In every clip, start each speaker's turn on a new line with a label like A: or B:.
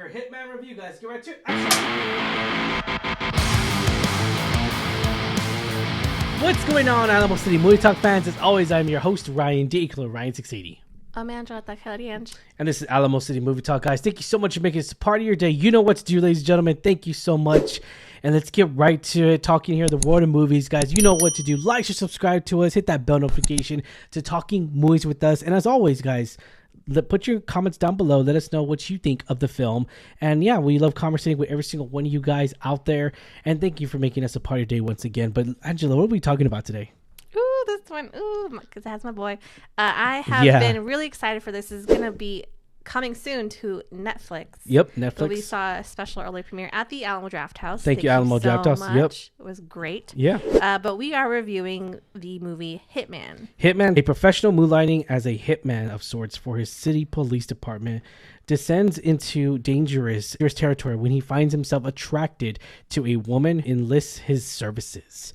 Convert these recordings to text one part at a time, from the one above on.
A: Hitman review, guys. Get right to it. What's going on, Alamo City Movie Talk fans? As always, I'm your host, Ryan D. Ryan680.
B: I'm Angela Takarianj.
A: And this is Alamo City Movie Talk, guys. Thank you so much for making this a part of your day. You know what to do, ladies and gentlemen. Thank you so much. And let's get right to it. Talking here, the world of movies, guys. You know what to do. Like, share, subscribe to us. Hit that bell notification to Talking Movies with us. And as always, guys, put your comments down below. Let us know what you think of the film. And yeah, we love conversating with every single one of you guys out there. And thank you for making us a part of your day once again. But Angela, what are we talking about today?
B: Ooh, this one. Ooh, because it has my boy. I have been really excited for this. This is going to be coming soon to Netflix.
A: Yep, Netflix.
B: So we saw a special early premiere at the Alamo Drafthouse.
A: Thank you, Alamo Drafthouse. Yep.
B: It was great.
A: Yeah.
B: But we are reviewing the movie Hitman.
A: Hitman, a professional moonlighting as a hitman of sorts for his city police department, descends into dangerous territory when he finds himself attracted to a woman, enlists his services.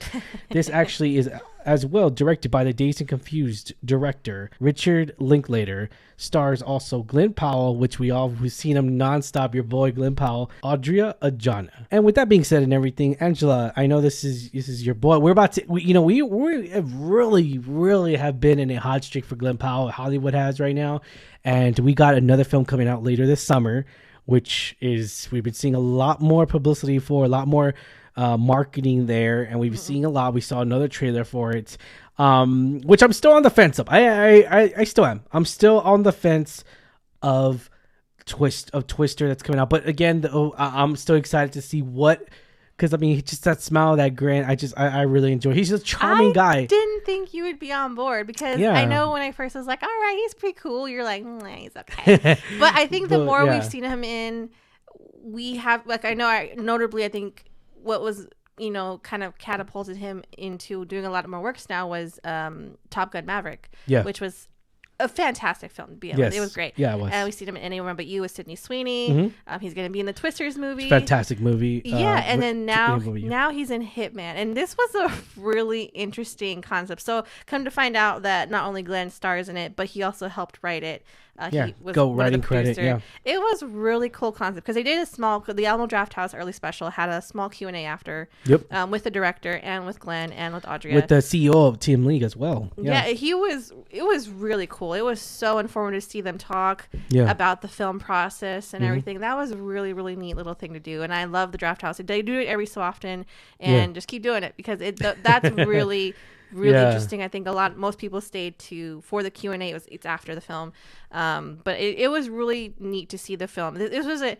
A: This actually is as well directed by the Dazed and Confused director Richard Linklater. Stars also Glenn Powell, which we've seen him nonstop. Your boy Glenn Powell, Adria Arjona. And with that being said and everything, Angela, I know this is your boy. We're about to, we really have been in a hot streak for Glenn Powell. Hollywood has right now, and we got another film coming out later this summer, which is we've been seeing a lot more publicity for, a lot more marketing there, and we've seen a lot. We saw another trailer for it, which I'm still on the fence of. I still am. I'm still on the fence of Twister that's coming out. But again, I'm still excited to see what, because I mean, just that smile, that grin. I really enjoy. He's a charming guy.
B: I didn't think you would be on board because I know when I first was like, all right, he's pretty cool. You're like, he's okay. But I think the more we've seen him in, we have notably, I think what was, kind of catapulted him into doing a lot more works now was Top Gun Maverick, which was a fantastic film to be in. It was great.
A: Yeah, it was.
B: And we've seen him in Anyone But You with Sydney Sweeney. He's going to be in the Twisters movie.
A: Fantastic movie.
B: And then now he's in Hitman. And this was a really interesting concept. So come to find out that not only Glenn stars in it, but he also helped write it. He was
A: writing credit. Yeah,
B: it was a really cool concept because they did the Alamo Drafthouse early special had a small Q&A after.
A: Yep.
B: With the director and with Glenn and with Adria,
A: with the CEO of Team League as well.
B: Yeah, it was really cool. It was so informative to see them talk about the film process and everything. That was a really, really neat little thing to do, and I love the Drafthouse. They do it every so often, and just keep doing it because that's really. Really interesting. I think most people stayed for the Q&A. It's after the film, but it was really neat to see the film. This was a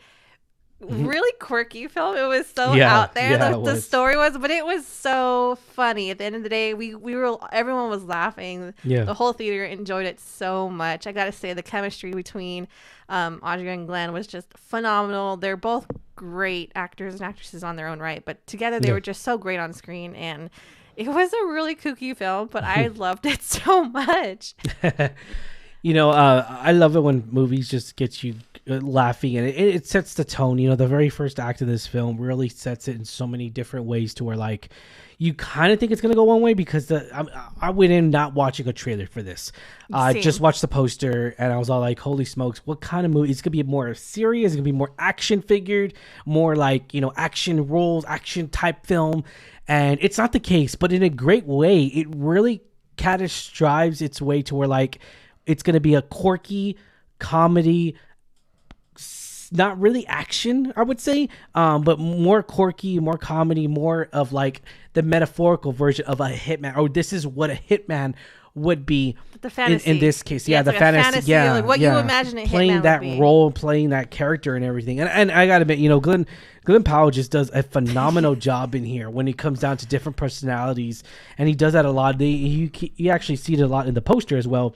B: really quirky film. It was so out there. The story was, but it was so funny. At the end of the day, everyone was laughing. The whole theater enjoyed it so much. I gotta say, the chemistry between Audrey and Glenn was just phenomenal. They're both great actors and actresses on their own right, but together they were just so great on screen. And it was a really kooky film, but I loved it so much.
A: I love it when movies just get you laughing, and it sets the tone. The very first act of this film really sets it in so many different ways to where, like, you kind of think it's going to go one way because I went in not watching a trailer for this. I just watched the poster, and I was all like, holy smokes, what kind of movie? It's going to be more serious. It's going to be more action figured, more like, action roles, action type film. And it's not the case, but in a great way. It really kind of strives its way to where, like, it's going to be a quirky comedy, not really action, I would say, but more quirky, more comedy, more of like the metaphorical version of a hitman, or this is what a hitman would be.
B: The fantasy
A: in this case, the
B: like
A: fantasy,
B: like what you imagine a
A: playing
B: hitman
A: that
B: would be.
A: role, playing that character, and everything. And I gotta admit, Glenn Powell just does a phenomenal job in here when it comes down to different personalities, and he does that a lot. You actually see it a lot in the poster as well.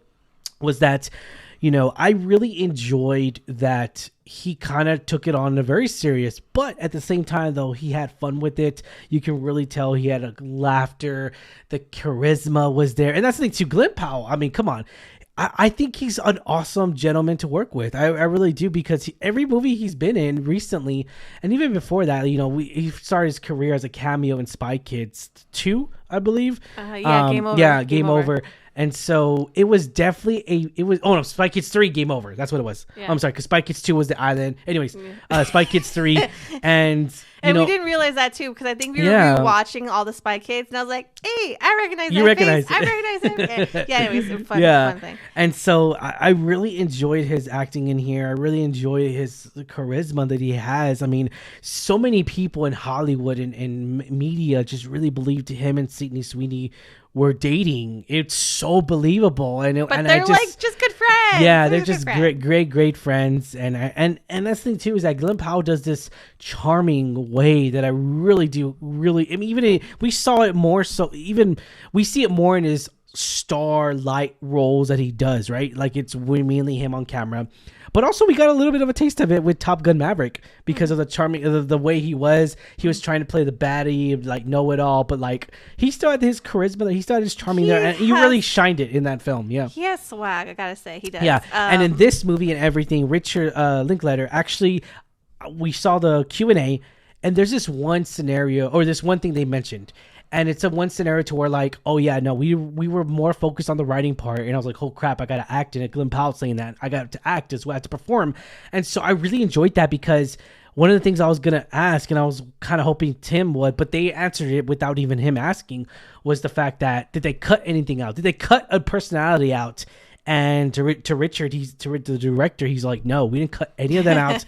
A: Was that, I really enjoyed that he kind of took it on a very serious, but at the same time, though, he had fun with it. You can really tell he had a laughter. The charisma was there. And that's the thing, too. Glenn Powell, I mean, come on. I think he's an awesome gentleman to work with. I really do, because every movie he's been in recently, and even before that, he started his career as a cameo in Spy Kids 2, I believe.
B: Game Over.
A: Game Over. And so it was definitely Spy Kids 3, Game Over. That's what it was.
B: Yeah.
A: I'm sorry, because Spy Kids 2 was the island. Anyways, Spy Kids 3. And
B: we didn't realize that too, because I think we were rewatching all the Spy Kids, and I was like, "Hey, I recognize that face. I recognize him." Yeah, anyways, it was fun thing.
A: And so I really enjoyed his acting in here. I really enjoy his charisma that he has. I mean, so many people in Hollywood and media just really believed him and Sydney Sweeney were dating. It's so believable, and
B: they're just good friends.
A: Yeah, they're just great friends, and that's the thing too, is that Glenn Powell does this charming way that I really do. I mean, even we saw it more so. Even we see it more in his starlight roles that he does, right? Like it's mainly him on camera. But also we got a little bit of a taste of it with Top Gun Maverick because of the charming, the way he was trying to play the baddie, like know-it-all, but like he still had his charisma, he still had his charming there, and he really shined it in that film. Yeah,
B: he has swag, I gotta say, he does.
A: Yeah, and in this movie and everything, Richard Linklater actually, we saw the Q&A, and there's this one scenario or this one thing they mentioned. And it's a one scenario to where like, oh yeah, no, we were more focused on the writing part, and I was like, oh crap, I gotta act in it. Glenn Powell saying that I got to act as well, I have to perform, and so I really enjoyed that because one of the things I was gonna ask, and I was kind of hoping Tim would, but they answered it without even him asking, was the fact that did they cut anything out? Did they cut a personality out? And to Richard, to the director, he's like, no, we didn't cut any of that out.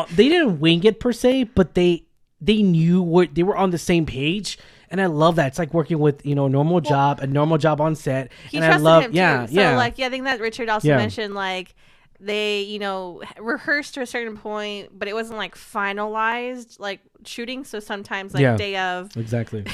A: They didn't wing it per se, but they knew what they were on the same page. And I love that. It's like working with, a normal job on set.
B: He
A: and
B: trusted
A: I love,
B: him too. So I think that Richard also mentioned like they, rehearsed to a certain point, but it wasn't like finalized like shooting. So sometimes like day of.
A: Exactly.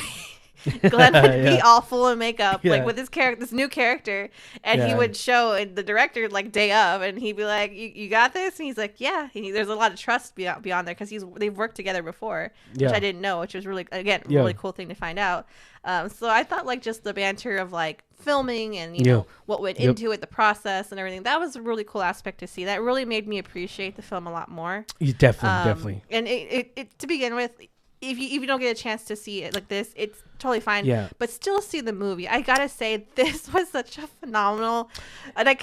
B: Glenn would be all full of makeup, like with this new character, and he would show the director like day of, and he'd be like, "You got this," and he's like, "Yeah." There's a lot of trust beyond there because they've worked together before, which I didn't know, which was really really cool thing to find out. So I thought like just the banter of like filming and what went into it, the process and everything, that was a really cool aspect to see. That really made me appreciate the film a lot more.
A: Definitely.
B: And it to begin with, if you don't get a chance to see it like this, it's totally fine.
A: Yeah.
B: But still see the movie. I gotta say, this was such a phenomenal, and I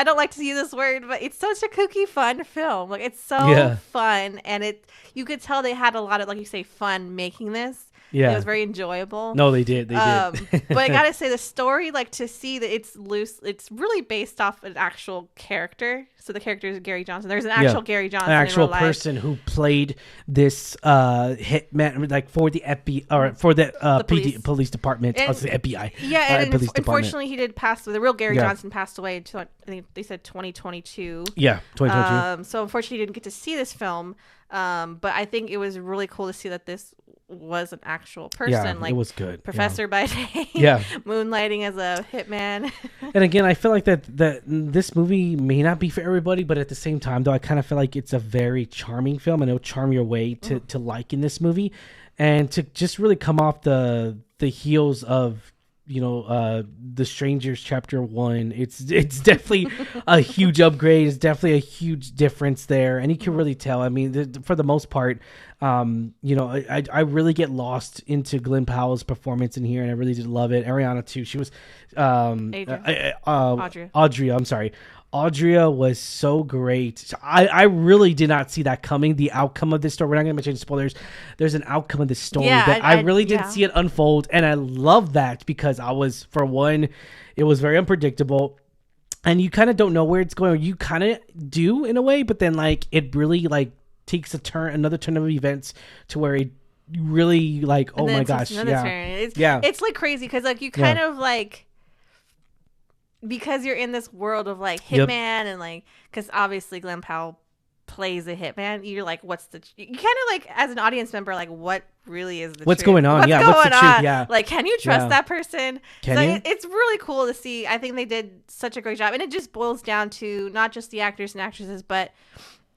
B: don't like to use this word, but it's such a kooky, fun film. Like it's so fun, and you could tell they had a lot of, like you say, fun making this. Yeah, it was very enjoyable.
A: No, they did.
B: But I gotta say, the story, like to see that it's loose, it's really based off an actual character. So the character is Gary Johnson. There's an actual Gary Johnson,
A: an actual
B: in real
A: person who played this hitman, like for the FBI or for the police department.
B: And,
A: I was the FBI.
B: Yeah, and unfortunately, he did pass away. The real Gary Johnson passed away in, I think they said 2022.
A: Yeah, 2022.
B: So unfortunately, he didn't get to see this film. But I think it was really cool to see that this was an actual person.
A: Yeah,
B: like
A: it was good.
B: Professor by day. Moonlighting as a hitman.
A: And again, I feel like that this movie may not be for everybody, but at the same time, though, I kind of feel like it's a very charming film, and it'll charm your way to liking this movie, and to just really come off the heels of The Strangers Chapter 1. It's definitely a huge upgrade. It's definitely a huge difference there, and you can really tell. I mean, for the most part, I really get lost into Glenn Powell's performance in here, and I really did love it. Ariana too. She was Audrey. I'm sorry. Audrey was so great. I really did not see that coming. The outcome of this story. We're not going to mention spoilers. There's an outcome of this story that I really didn't see it unfold, and I love that because for one, it was very unpredictable, and you kind of don't know where it's going. You kind of do in a way, but then like it really like takes another turn of events to where it really like, oh my gosh,
B: it's like crazy because like you kind of like. Because you're in this world of like hitman and like, because obviously Glenn Powell plays a hitman, you're like, you kind of like as an audience member, like what really is
A: what's
B: truth?
A: Going on?
B: What's
A: what's the truth? Yeah,
B: like can you trust that person?
A: Can you?
B: It's really cool to see. I think they did such a great job, and it just boils down to not just the actors and actresses, but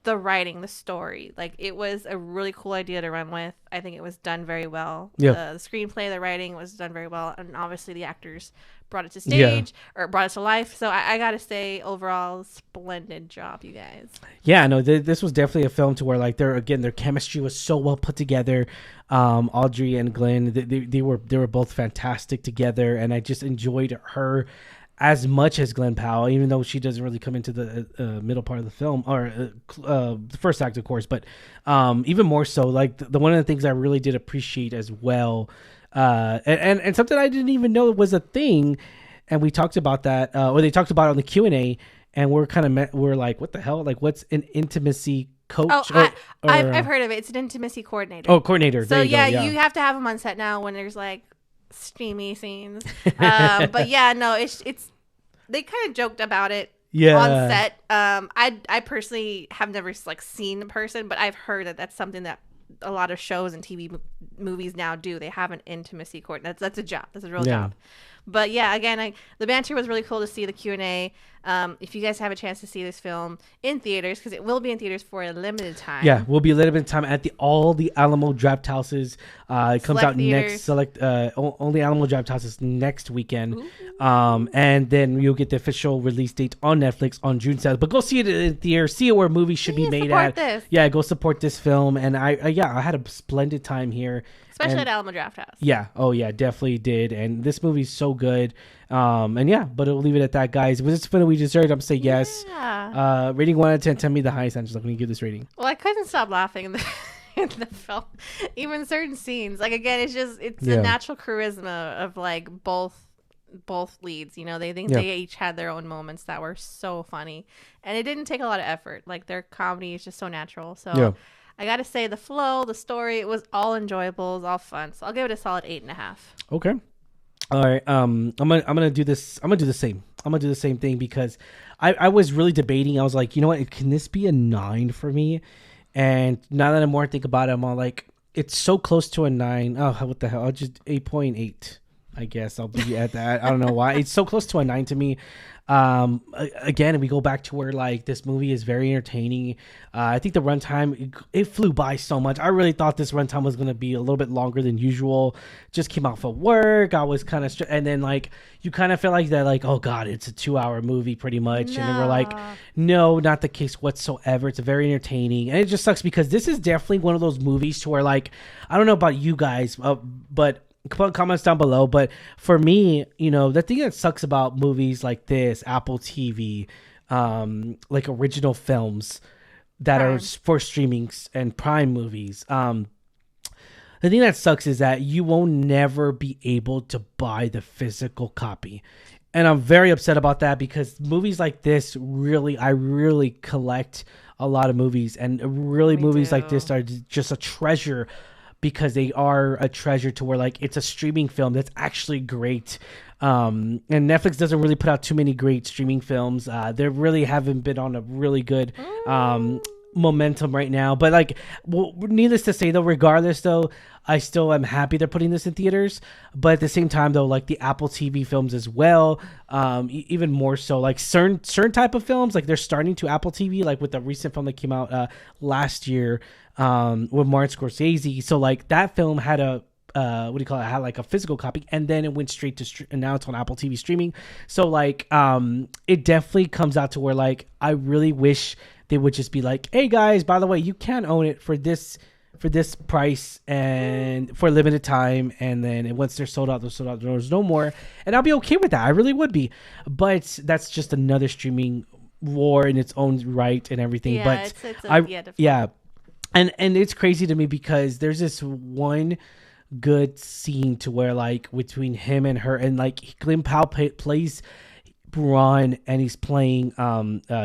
B: the writing, the story. Like it was a really cool idea to run with. I think it was done very well. The screenplay, the writing was done very well, and obviously the actors brought it to stage or brought it to life. So I gotta say, overall, splendid job, you guys.
A: Yeah, no, this was definitely a film to where like their chemistry was so well put together. Audrey and Glenn, they were both fantastic together, and I just enjoyed her as much as Glenn Powell, even though she doesn't really come into the middle part of the film, or the first act, of course, but even more so, like the one of the things I really did appreciate as well, and something I didn't even know was a thing, and we talked about that, or they talked about it on the Q&A, and we're like, what the hell? Like, what's an intimacy coach?
B: I've heard of it. It's an intimacy coordinator.
A: Oh, coordinator.
B: So you have to have them on set now when there's like steamy scenes. But yeah, no, it's they kind of joked about it on set. I personally have never like seen in person, but I've heard that that's something that a lot of shows and TV movies now do. They have an intimacy coordinator. That's a job. That's a real job. But yeah, again, the banter was really cool to see the Q&A. If you guys have a chance to see this film in theaters, because it will be in theaters for a limited time.
A: Yeah, will be a limited time at all the Alamo Draft Houses. It comes out theaters. Only Alamo Draft Houses next weekend. And then you'll get the official release date on Netflix on June 7th. But go see it in theaters. See it where movies should be made at. This. Yeah, go support this film. And I had a splendid time here.
B: Especially at Alamo Draft House.
A: Yeah. Oh, yeah. Definitely did. And this movie's so good. And yeah, but we'll leave it at that, guys. Was this fun we deserved? I'm going to say yes. Yeah. Rating 1 out of 10. Tell me the highest, Angela. I'm going to give this rating.
B: Well, I couldn't stop laughing in the film. Even certain scenes. Like, again, it's a natural charisma of, like, both leads. You know, they each had their own moments that were so funny. And it didn't take a lot of effort. Like, their comedy is just so natural. So... yeah. I gotta say, the flow, the story, it was all enjoyable, it was all fun. So I'll give it a solid 8.5.
A: Okay. All right. I'm gonna do this. I'm gonna do the same. I'm gonna do the same thing because I was really debating. I was like, you know what? Can this be a 9 for me? And now that I'm more think about it, I'm all like, it's so close to a 9. Oh, what the hell? I'll just 8.8. I guess I'll be at that. I don't know why. It's so close to a 9 to me. Again, we go back to where like this movie is very entertaining. I think the runtime, it flew by so much. I really thought this runtime was going to be a little bit longer than usual. Just came out for work. I was kind of and then like you kind of feel like that, like, oh god, it's a 2-hour movie pretty much. No. And then we're like, no, not the case whatsoever. It's very entertaining, and it just sucks because this is definitely one of those movies to where, like, I don't know about you guys, but put comments down below, but for me, you know, the thing that sucks about movies like this, Apple TV, like original films that are for streamings and Prime movies, the thing that sucks is that you will never be able to buy the physical copy. And I'm very upset about that because movies like this, I really collect a lot of movies, and really movies like this are just a treasure, because they are a treasure to where, like, it's a streaming film that's actually great. And Netflix doesn't really put out too many great streaming films. They really haven't been on a really good momentum right now. But, like, needless to say, though, regardless, though, I still am happy they're putting this in theaters. But at the same time, though, like the Apple TV films as well, even more so, like certain type of films, like they're starting to Apple TV, like with the recent film that came out last year, with Martin Scorsese. So like that film had had like a physical copy, and then it went straight to and now it's on Apple TV streaming. So like it definitely comes out to where, like, I really wish they would just be like, hey guys, by the way, you can own it for this price and for a limited time, and then once they're sold out, there's no more, and I'll be okay with that. I really would be. But that's just another streaming war in its own right and everything. Yeah, but and it's crazy to me because there's this one good scene to where, like, between him and her, and like Glenn Powell plays Ron, and he's playing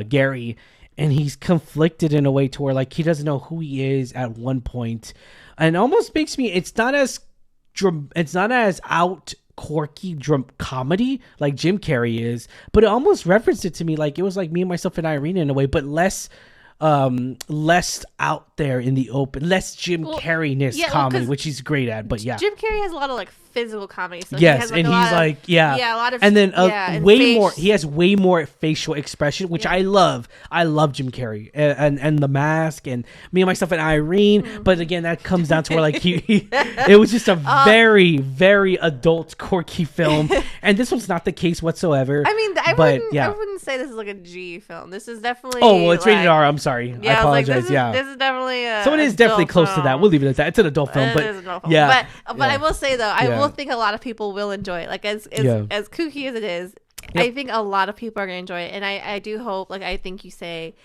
A: Gary, and he's conflicted in a way to where, like, he doesn't know who he is at one point, and it almost makes me, it's not as out quirky comedy like Jim Carrey is, but it almost referenced it to me like it was like Me and Myself and Irene in a way, but less out there in the open, less Jim Carrey-ness comedy, which he's great at. But yeah,
B: Jim Carrey has a lot of like physical comedy. So
A: yes,
B: he has, like,
A: and he's like a lot of, and then way more. He has way more facial expression, which I love. I love Jim Carrey and The Mask and Me and Myself and Irene. Mm-hmm. But again, that comes down to where, like, it was just a very, very adult, quirky film, and this one's not the case whatsoever.
B: I mean, I wouldn't say this is like a G film. This is definitely
A: it's rated R. I'm sorry. I apologize.
B: This is definitely
A: so it is definitely close to that. We'll leave it at that. It's an adult film, but
B: I will say though, I will think a lot of people will enjoy it. Like as kooky as it is, I think a lot of people are going to enjoy it. And I do hope, like I think you say,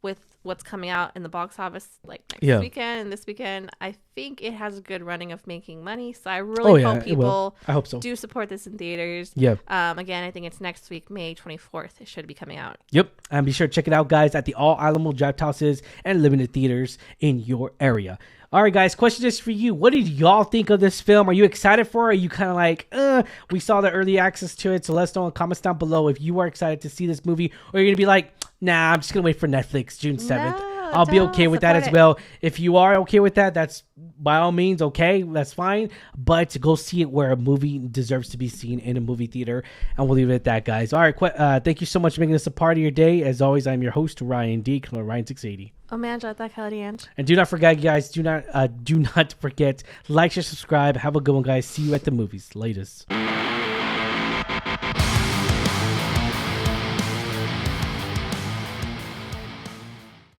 B: with what's coming out in the box office like next weekend and this weekend, I think it has a good running of making money. So I really hope people
A: I hope so.
B: do support this in theaters.
A: Again,
B: I think it's next week, May 24th. It should be coming out.
A: Yep. And be sure to check it out, guys, at the all Alamo Drafthouses and limited theaters in your area. All right, guys, question is for you. What did y'all think of this film? Are you excited for it? Are you kind of like, we saw the early access to it, so let us know in the comments down below if you are excited to see this movie, or you're going to be like, nah, I'm just going to wait for Netflix June 7th. I'll be okay with that as well. If you are okay with that, that's by all means okay. That's fine. But go see it where a movie deserves to be seen, in a movie theater. And we'll leave it at that, guys. All right. Thank you so much for making this a part of your day. As always, I'm your host, Ryan D. Ryan680. And do not forget, guys, do not forget, like, share, subscribe. Have a good one, guys. See you at the movies. Latest.